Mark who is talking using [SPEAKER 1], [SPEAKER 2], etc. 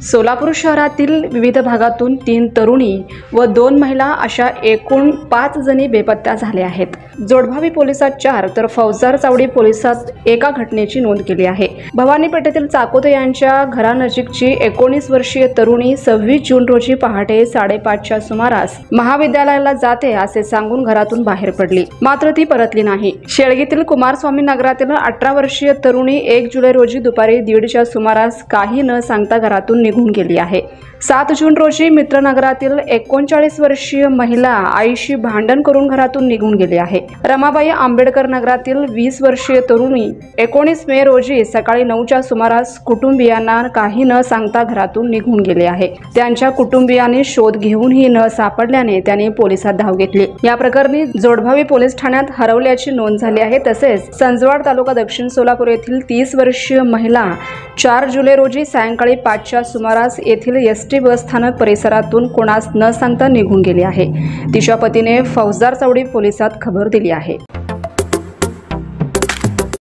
[SPEAKER 1] सोलापूर शहरातील विविध भागातून 3 तरुणी व 2 महिला अशा एकूण 5 जणी बेपत्ता झाल्या आहेत। जोडभावी पोलिसात 4 तर फौजदार चावडी पोलिसात एका घटनेची नोंद केली आहे। भवानी पेठेतील चाकोते यांच्या घरानजीकची 19 वर्षीय तरुणी 26 जून रोजी पहाटे 5:30च्या सुमारास महाविद्यालयाला जाते असे सांगून घरातून बाहेर पडली, मात्र ती परतली नाही। शेळगीतील कुमारस्वामी नगरातील 18 वर्षीय तरुणी 1 जुलै रोजी दुपारी 1:30च्या सुमारास काही न सांगता घरातून निघून गेली आहे। 7 जून रोजी मित्रनगरातील 39 वर्षीय महिला आईशी भांडण करून घरातून निघून गेली आहे। रमाबाई आंबेडकर नगरातील 20 वर्षीय तरुणी 19 मे रोजी सकाळी 9च्या सुमारास कुटुंबियांना काही न सांगता घरातून निघून गेले आहे। त्यांच्या कुटुंबियांनी शोध घेऊनही न सापडल्याने त्यांनी पोलिसात धाव घेतली। या प्रकरणी जोडभावी पोलीस ठाण्यात हरवल्याची नोंद झाली आहे। तसेच संजवाड तालुका दक्षिण सोलापूर येथील 30 वर्षीय महिला 4 जुलै रोजी सायंकाळी 5च्या सुमारास येथील एसटी बस स्थानक परिसरातून कोणास न सांगता निघून गेली आहे। तिच्या पतीने फौजदार चावडी पोलिसात खबर दिली आहे।